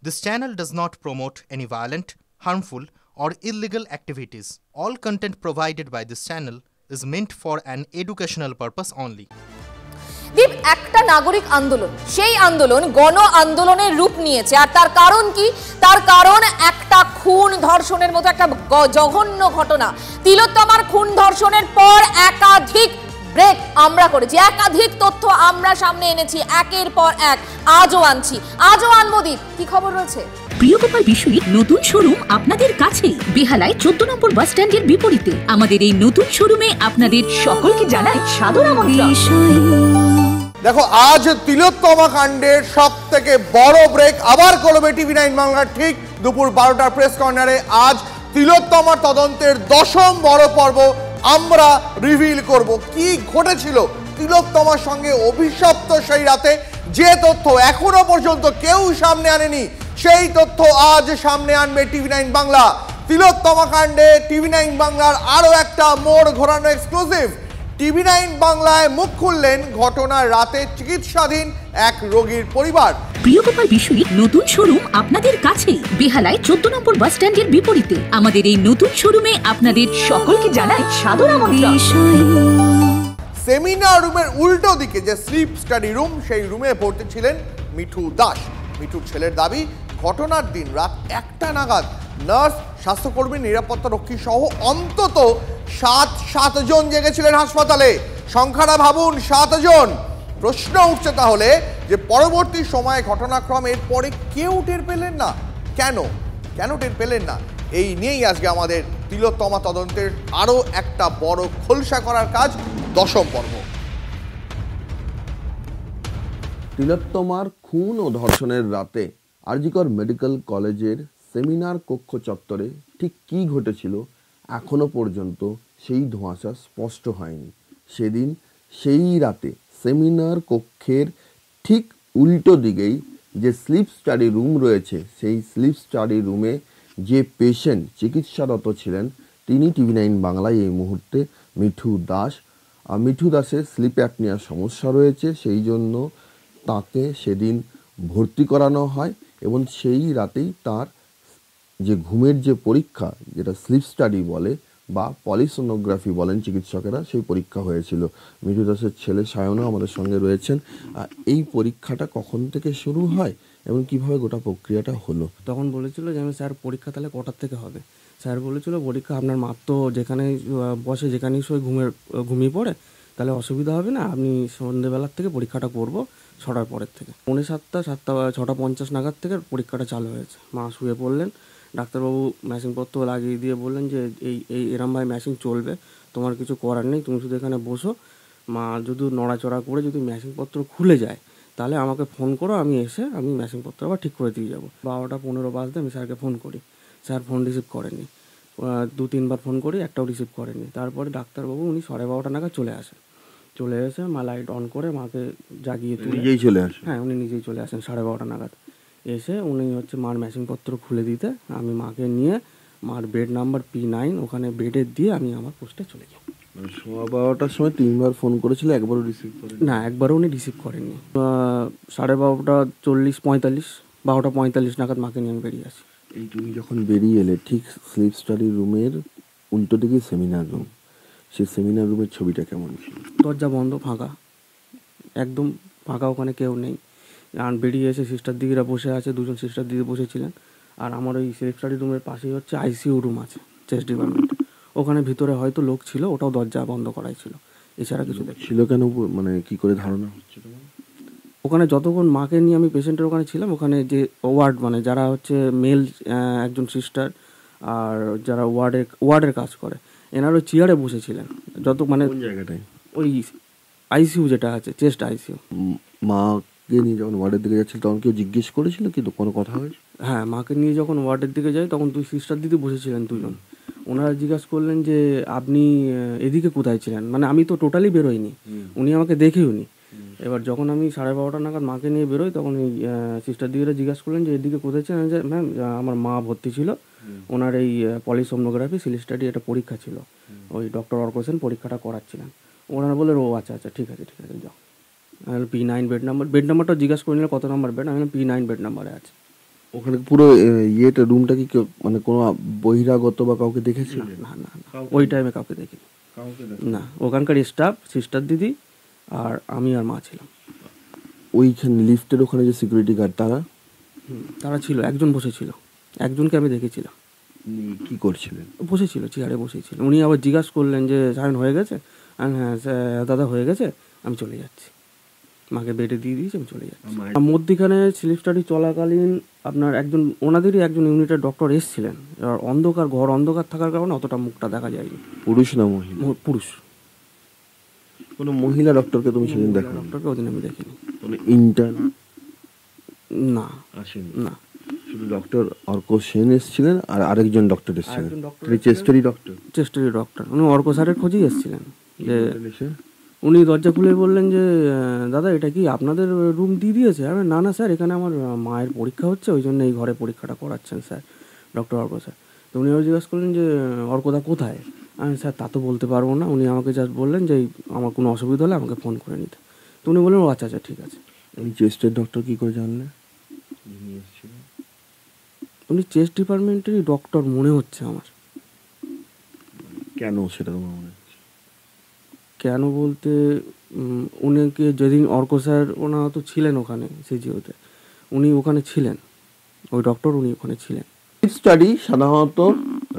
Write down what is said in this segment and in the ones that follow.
This channel does not promote any violent, harmful, or illegal activities. All content provided by this channel is meant for an educational purpose only. দীপ, একটা নাগরিক আন্দোলন, সেই আন্দোলন গণ আন্দোলনের রূপ নিয়েছে। আর তার কারণ কি? তার কারণ একটা খুন ধর্ষণের মতো একটা জঘন্য ঘটনা। তিলোত্তমার খুন ধর্ষণের পর একাধিক ব্রেক আমরা করেছি, একাধিক তথ্য আমরা সামনে এনেছি, একের পর এক আজও আনছি, আজও আনবো। দীপ, কি খবর রয়েছে? প্রিয়গোপাল বিশুইর নতুন শোরুম আপনাদের কাছেই, বেহালায় 14 নম্বর বাস স্ট্যান্ডের বিপরীতে। আমাদের এই নতুন শোরুমে আপনাদের সকলকে জানাই সাদর আমন্ত্রণ। দেখো, আজ তিলোত্তমা কাণ্ডের সব থেকে বড় ব্রেক আবার করবে TV9 বাংলার ঠিক দুপুর 12টার প্রেস কর্নারে। আজ তিলোত্তমার তদন্তের 10ম বড় পর্ব আমরা রিভিল করব। কি ঘটেছিল তিলোত্তমার সঙ্গে অভিশপ্ত সেই রাতে, যে তথ্য এখনো পর্যন্ত কেউ সামনে আনেনি, সেই তথ্য আজ সামনে আনবে TV9 বাংলা। তিলোত্তমা কাণ্ডে TV9 বাংলার আরো একটা মোড় ঘোরানো এক্সক্লুসিভ। TV9 বাংলায় মুখ খুললেন ঘটনার রাতে চিকিৎসাধীন এক রোগীর পরিবার। প্রিয়গোপাল বিশুইর নতুন শোরুম আপনাদের কাছেই, বেহালায় 14 নম্বর বাস স্ট্যান্ডের বিপরীতে। আমাদের এই নতুন শোরুমে আপনাদের সকলকে জানাই সাদর আমন্ত্রণ। সেমিনার রুমের উল্টো দিকে যে স্লিপ স্টাডি রুম, সেই রুমে ভর্তি ছিলেন মিঠু দাস। মিঠুর ছেলের দাবি, ঘটনার দিন রাত 1টা নাগাদ নার্স, স্বাস্থ্যকর্মী, নিরাপত্তা রক্ষী সহ অন্তত 7 জন জেগেছিলেন হাসপাতালে। সংখ্যাটা ভাবুন, 7 জন। প্রশ্ন উঠছে তাহলে যে পরবর্তী সময়ে ঘটনাক্রমের পরে কেউ টের পেলেন না, কেন টের পেলেন না? এই নিয়েই আজকে আমাদের তিলোত্তমা তদন্তের আরো একটা বড় খোলসা করার কাজ, 10ম পর্ব। তিলোত্তমার খুন ও ধর্ষণের রাতে আরজিকর মেডিকেল কলেজের সেমিনার কক্ষ চত্বরে ঠিক কী ঘটেছিল এখনো পর্যন্ত সেই ধোঁয়াশা স্পষ্ট হয়নি। সেদিন সেই রাতে সেমিনার কক্ষের ঠিক উল্টো দিকেই যে স্লিপ স্টাডি রুম রয়েছে, সেই স্লিপ স্টাডি রুমে যে পেশেন্ট চিকিৎসারত ছিলেন তিনি TV9 বাংলায় এই মুহূর্তে মিঠু দাস। মিঠু দাসের স্লিপ অ্যাপনিয়ার সমস্যা রয়েছে, সেই জন্য তাকে সেদিন ভর্তি করানো হয় এবং সেই রাতেই তার যে ঘুমের যে পরীক্ষা, যেটা স্লিপ স্টাডি বলে বা পলিসোনোগ্রাফি বলেন চিকিৎসকেরা, সেই পরীক্ষা হয়েছিল। মিঠু দাসের ছেলে সায়নও আমাদের সঙ্গে রয়েছেন। এই পরীক্ষাটা কখন থেকে শুরু হয় এবং কিভাবে গোটা প্রক্রিয়াটা হলো? তখন বলেছিল যে আমি স্যার পরীক্ষা তাহলে কটার থেকে হবে। স্যার বলেছিল পরীক্ষা আপনার মাপ তো যেখানে বসে যেখানেই সই ঘুমিয়ে পড়ে, তাহলে অসুবিধা হবে না, আপনি সন্ধ্যেবেলার থেকে পরীক্ষাটা করবো 6টার পরের থেকে। 6:50 নাগাদ থেকে পরীক্ষাটা চালু হয়েছে। মা শুয়ে পড়লেন, ডাক্তারবাবু মেশিনপত্র লাগিয়ে দিয়ে বললেন যে এই এরমভাবে মেশিন চলবে, তোমার কিছু করার নেই, তুমি শুধু এখানে বসো। মা যদি নড়াচড়া করে যদি মেশিনপত্র খুলে যায় তাহলে আমাকে ফোন করো, আমি এসে মেশিনপত্র আবার ঠিক করে দিয়ে যাবো। 12:15 বাজতে আমি স্যারকে ফোন করি, স্যার ফোন রিসিভ করেননি। 2-3বার ফোন করি, একটাও রিসিভ করেননি। তারপরে ডাক্তারবাবু উনি 12:30 নাগাদ চলে আসেন। চলে এসে মা লাইট অন করে মাকে জাগিয়ে নিজেই চলে আসেন? হ্যাঁ, উনি নিজেই চলে আসেন 12:30 নাগাদ। এসে উনি মার মেশিনপত্র খুলে দিতে আমি মাকে নিয়ে মার বেড নাম্বার P9 ওখানে বেডে দিয়ে আমি আমার পোস্টে চলে যাই। 12:15টার সময় 3বার ফোন করেছিল, একবারও রিসিভ করেন না, একবারও উনি রিসিভ করেননি। 12:40-45 12:45 নাগাদ মাকে নিয়ে আমি বেরিয়ে আসি। এই তুমি যখন বেরিয়ে এলে, ঠিক স্লিপ স্টাডি রুমের উল্টো দিকে সেমিনার রুম, সেই সেমিনার রুমের ছবিটা কেমন ছিল? দরজা বন্ধ, ফাঁকা, একদম ফাঁকা, ওখানে কেউ নেই। আর বেরিয়ে এসে সিস্টার দিদিরা বসে আছে, 2জন সিস্টার দিদি বসেছিলেন। আর আমার ওই স্লিপ স্টাডি রুমের পাশেই ICU রুম আছে, চেস্ট ডিপার্টমেন্ট, ওখানে ভিতরে হয়তো লোক ছিল, ওটাও দরজা বন্ধ করাই ছিল, এছাড়া কিছু ছিল কেন, মানে কি করে ধারণা হচ্ছে তোমার? ওখানে যতক্ষণ মাকে নিয়ে আমি পেশেন্টের ওখানে ছিলাম, ওখানে যে ওয়ার্ড যারা মেল একজন সিস্টার আর যারা ওয়ার্ডের কাজ করে, এনারা ওই চেয়ারে বসেছিলেন। কোন জায়গাটায়? ওই ICU যেটা আছে, চেস্ট ICU। মাকে নিয়ে যখন ওয়ার্ডের দিকে যাচ্ছিল তখন কেউ জিজ্ঞেস করেছিল কি কোনো কথা হয়েছে? হ্যাঁ, মাকে নিয়ে যখন ওয়ার্ডের দিকে যাই তখন 2 সিস্টার দিদি বসেছিলেন, 2জন। ওনারা জিজ্ঞাসা করলেন যে আপনি এদিকে কোথায় ছিলেন, মানে আমি তো টোটালি বেরোইনি, উনি আমাকে দেখেওনি। এবার যখন আমি 12:30 নাগাদ মাকে নিয়ে বেরোই তখন এই সিস্টার দিদিরা জিজ্ঞাসা করলেন যে এদিকে কোথায় ছিলেন। যে ম্যাম, আমার মা ভর্তি ছিল, ওনার এই পলিসোনোগ্রাফি স্লিপ স্টাডি একটা পরীক্ষা ছিল, ওই ডক্টর অর্ক সেন পরীক্ষাটা করাচ্ছিলেন। ওনারা বললেন ও আচ্ছা, ঠিক আছে যাও। P9 বেড নাম্বারটা জিজ্ঞাসা করে নিলে কত নাম্বার বেড, আমি P9 বেড নাম্বারে আছে। ওখানে পুরো ইয়েটা রুমটা কি মানে কোনো বহিরাগত বা কাউকে দেখেছিল? না না না, ওই টাইমে কাউকে দেখিনি না। ওখানকার স্টাফ, সিস্টার দিদি আর আমি আর মা ছিলাম। ওইখানে লিফটের ওখানে যে সিকিউরিটি গার্ড তারা ছিল, একজন বসেছিল, একজনকে আমি দেখেছিলাম। কি করছিলেন? বসেছিল, চেয়ারে বসেছিল। উনি আবার জিজ্ঞাসা করলেন যে সায়ন হয়ে গেছে? হ্যাঁ দাদা হয়ে গেছে, আমি চলে যাচ্ছি। মাকে বেডে দিয়ে দিয়েছি, আমি চলে যাচ্ছি। মধ্যিখানে স্লিপ স্টাডি চলাকালীন আপনার একজন, ওনাদেরই একজন ইউনিটের ডক্টর এসেছিলেন। আর অন্ধকার, ঘর অন্ধকার থাকার কারণে অতটা মুখটা দেখা যায়নি। পুরুষ না মহিলা? পুরুষ। কোনো মহিলা ডক্টরকে তুমি সেদিন দেখো? ডক্টরকে ওদিন আমি দেখিনি। কোনো ইন্টার্ন না আসেনি? না, শুধু ডক্টর অর্ক সেন এসেছিলেন আর আরেকজন ডক্টর এসেছিলেন, চেস্টারি ডক্টর। উনি অর্ক স্যারের খোঁজেই এসেছিলেন। যে উনি দরজা খুলে বললেন যে দাদা এটা কি আপনাদের রুম দিয়ে দিয়েছে? আমি না না স্যার, এখানে আমার মায়ের পরীক্ষা হচ্ছে, ওই জন্য এই ঘরে পরীক্ষাটা করাচ্ছেন স্যার, ডক্টর অর্ক স্যার। তো উনি আবার জিজ্ঞাসা করলেন যে অর্কদা কোথায়? আমি স্যার তা তো বলতে পারবো না, উনি আমাকে জাস্ট বললেন যে আমার কোনো অসুবিধা হলে আমাকে ফোন করে নিতে। তো উনি বললেন ও আচ্ছা আচ্ছা ঠিক আছে। উনি চেস্টের ডক্টর কী করে জানলেন? উনি চেস্ট ডিপার্টমেন্টেরই ডক্টর মনে হচ্ছে আমার। কেন সেটা তোমার মনে হচ্ছে? কেন বলতে, উনিকে যেদিন অর্ক স্যার ওনা তো ছিলেন ওখানে সিজিওতে, উনি ওখানে ছিলেন, ওই ডক্টর উনি ওখানে ছিলেন। স্টাডি সাধারণত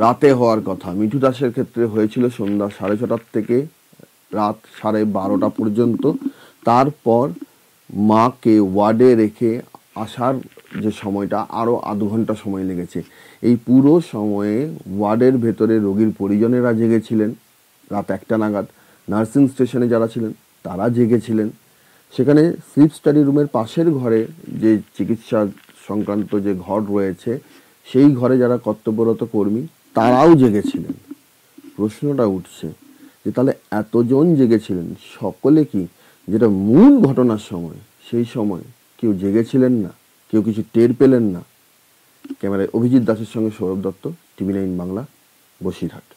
রাতে হওয়ার কথা। মিঠু দাসের ক্ষেত্রে হয়েছিল সন্ধ্যা 6:30 থেকে রাত 12:30 পর্যন্ত। তারপর মাকে ওয়ার্ডে রেখে আসার যে সময়টা, আরও আধ ঘন্টা সময় লেগেছে। এই পুরো সময়ে ওয়ার্ডের ভেতরে রোগীর পরিজনেরা জেগেছিলেন। রাত 1টা নাগাদ নার্সিং স্টেশনে যারা ছিলেন তারা জেগেছিলেন। সেখানে স্লিপ স্টাডি রুমের পাশের ঘরে যে চিকিৎসা সংক্রান্ত যে ঘর রয়েছে, সেই ঘরে যারা কর্তব্যরত কর্মী তারাও জেগেছিলেন। প্রশ্নটা উঠছে যে তাহলে এতজন জেগেছিলেন, সকলে কি, যেটা মূল ঘটনার সময়, সেই সময় কেউ জেগেছিলেন না, কেউ কিছু টের পেলেন না? ক্যামেরায় অভিজিৎ দাসের সঙ্গে সৌরভ দত্ত, TV9 বাংলা, বসিরহাট।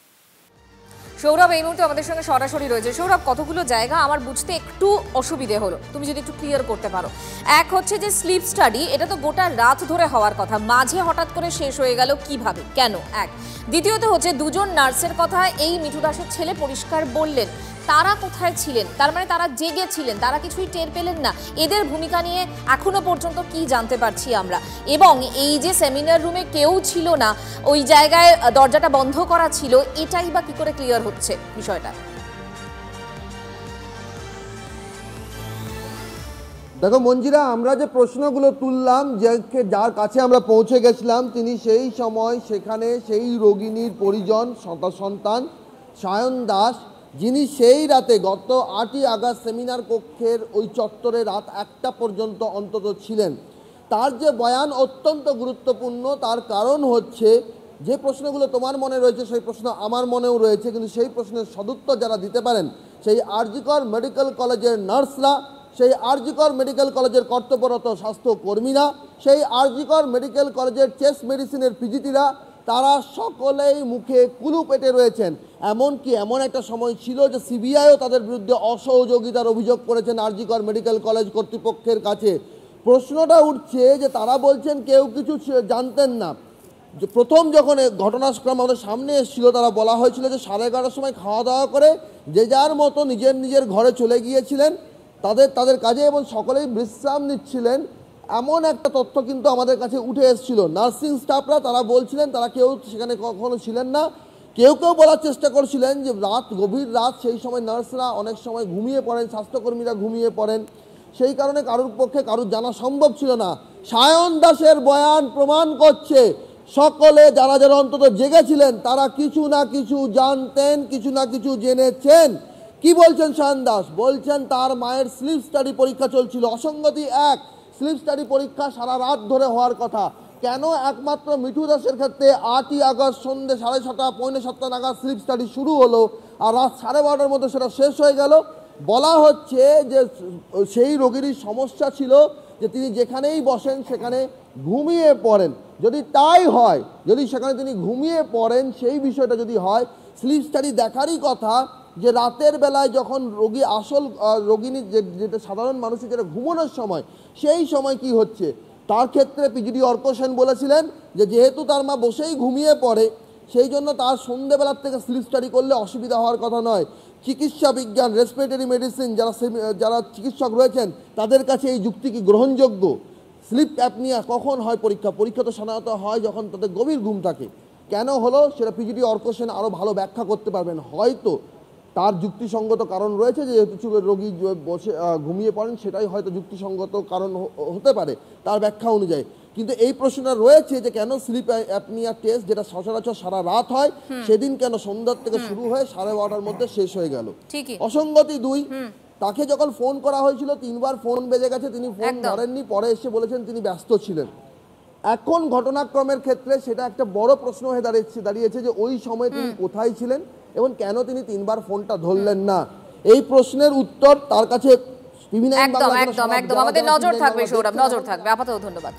সৌরভ এই মুহূর্তে আমাদের সঙ্গে সরাসরি রয়েছে। সৌরভ, কতগুলো জায়গা আমার বুঝতে একটু অসুবিধে হলো, তুমি যদি একটু ক্লিয়ার করতে পারো। এক হচ্ছে যে স্লিপ স্টাডি, এটা তো গোটা রাত ধরে হওয়ার কথা, মাঝে হঠাৎ করে শেষ হয়ে গেল কিভাবে, কেন? এক। দ্বিতীয়ত হচ্ছে দুজন নার্সের কথা এই মিঠু দাসের ছেলে পরিষ্কার বললেন, তারা কোথায় ছিলেন? তার মানে তারা জেগেছিলেন, তারা কিছুই টের পেলেন না। এদের ভূমিকা নিয়ে এখনো পর্যন্ত কি জানতে পারছি আমরা? এবং এই যে সেমিনার রুমে কেউ ছিল না, ওই জায়গায় দরজাটা বন্ধ করা ছিল, এটাই বা কি করে ক্লিয়ার হচ্ছে বিষয়টা? দেখো মঞ্জিরা, আমরা যে প্রশ্নগুলো তুললাম, যার কাছে আমরা পৌঁছে গেছিলাম, তিনি সেই সময় সেখানে সেই রোগিনীর পরিজন সন্তান সায়ন দাস, যিনি সেই রাতে গত 8ই আগস্ট সেমিনার কক্ষের ওই চত্বরে রাত 1টা পর্যন্ত অন্তত ছিলেন। তার যে বয়ান অত্যন্ত গুরুত্বপূর্ণ। তার কারণ হচ্ছে যে প্রশ্নগুলো তোমার মনে রয়েছে সেই প্রশ্ন আমার মনেও রয়েছে, কিন্তু সেই প্রশ্নের সদুত্তর যারা দিতে পারেন সেই আরজিকর মেডিকেল কলেজের নার্সরা, সেই আরজিকর মেডিকেল কলেজের কর্তব্যরত স্বাস্থ্যকর্মীরা, সেই আরজিকর মেডিকেল কলেজের চেস্ট মেডিসিনের পিজিটিরা, তারা সকলেই মুখে কুলু পেটে রয়েছেন। এমনকি এমন একটা সময় ছিল যে সিবিআইও তাদের বিরুদ্ধে অসহযোগিতার অভিযোগ করেছেন আরজিকর মেডিকেল কলেজ কর্তৃপক্ষের কাছে। প্রশ্নটা উঠছে যে তারা বলছেন কেউ কিছু জানতেন না। যে প্রথম যখন ঘটনাক্রম আমাদের সামনে এসেছিল, তারা বলা হয়েছিল যে 11:30 সময় খাওয়া দাওয়া করে যে যার মতো নিজের ঘরে চলে গিয়েছিলেন তাদের কাজে, এবং সকলেই বিশ্রাম নিচ্ছিলেন। এমন একটা তথ্য কিন্তু আমাদের কাছে উঠে এসেছিল। নার্সিং স্টাফরা তারা বলছিলেন তারা কেউ সেখানে কখনো ছিলেন না। কেউ বলার চেষ্টা করছিলেন যে গভীর রাত, সেই সময় নার্সরা অনেক সময় ঘুমিয়ে পড়েন, স্বাস্থ্যকর্মীরা ঘুমিয়ে পড়েন, সেই কারণে কারোর পক্ষে কারোর জানা সম্ভব ছিল না। সায়ন দাসের বয়ান প্রমাণ করছে সকলে যারা অন্তত জেগেছিলেন তারা কিছু না কিছু জানতেন, কিছু না কিছু জেনেছেন। কি বলছেন সায়ন দাস? বলছেন তার মায়ের স্লিপ স্টাডি পরীক্ষা চলছিল। অসঙ্গতি এক, স্লিপ স্টাডি পরীক্ষা সারা রাত ধরে হওয়ার কথা, কেন একমাত্র মিঠু দাসের ক্ষেত্রে 8ই আগস্ট সন্ধ্যে 6:30 পৌনে 7টা নাগাদ স্লিপ স্টাডি শুরু হলো আর রাত 12:30টার মধ্যে সেটা শেষ হয়ে গেল? বলা হচ্ছে যে সেই রোগীরই সমস্যা ছিল যে তিনি যেখানেই বসেন সেখানে ঘুমিয়ে পড়েন। যদি তাই হয়, যদি সেখানে তিনি ঘুমিয়ে পড়েন, সেই বিষয়টা যদি হয়, স্লিপ স্টাডি দেখারই কথা যে রাতের বেলায় যখন রোগী আসল রোগিনী যেটা সাধারণ মানুষের যেটা ঘুমানোর সময়, সেই সময় কি হচ্ছে? তার ক্ষেত্রে পিজিডি অর্ক সেন বলেছিলেন যে যেহেতু তার মা বসেই ঘুমিয়ে পড়ে সেই জন্য তার সন্ধ্যেবেলার থেকে স্লিপ স্টাডি করলে অসুবিধা হওয়ার কথা নয়। চিকিৎসা বিজ্ঞান, রেসপিরেটরি মেডিসিন যারা চিকিৎসক রয়েছেন তাদের কাছে এই যুক্তি কি গ্রহণযোগ্য? স্লিপ অ্যাপনিয়া কখন হয় পরীক্ষা তো সাধারণত হয় যখন তাদের গভীর ঘুম থাকে। কেন হলো সেটা পিজিডি অর্ক সেন আরও ভালো ব্যাখ্যা করতে পারবেন। হয়তো তার যুক্তিসঙ্গত কারণ রয়েছে যে যেহেতু রোগী বসে ঘুমিয়ে পড়েন সেটাই হয়তো যুক্তিসঙ্গত কারণ হতে পারে তার ব্যাখ্যা অনুযায়ী। কিন্তু এই প্রশ্নটা রয়েছে যে কেন স্লিপ অ্যাপনিয়া টেস্ট যেটা সচরাচর সারা রাত হয় সেদিন কেন সন্ধ্যার থেকে শুরু হয়ে 12:30টার মধ্যে শেষ হয়ে গেল। অসঙ্গতি 2, তাকে যখন ফোন করা হয়েছিল 3বার ফোন বেজে গেছে, তিনি ফোন ধরেননি, পরে এসে বলেছেন তিনি ব্যস্ত ছিলেন। এখন ঘটনাক্রমের ক্ষেত্রে সেটা একটা বড় প্রশ্ন হয়ে দাঁড়িয়েছে যে ওই সময় তিনি কোথায় ছিলেন এবং কেন তিনি 3বার ফোনটা ধরলেন না। এই প্রশ্নের উত্তর তার কাছে একদম আমাদের নজর থাকবে সৌরভ, নজর থাকবে। আপাতত ধন্যবাদ।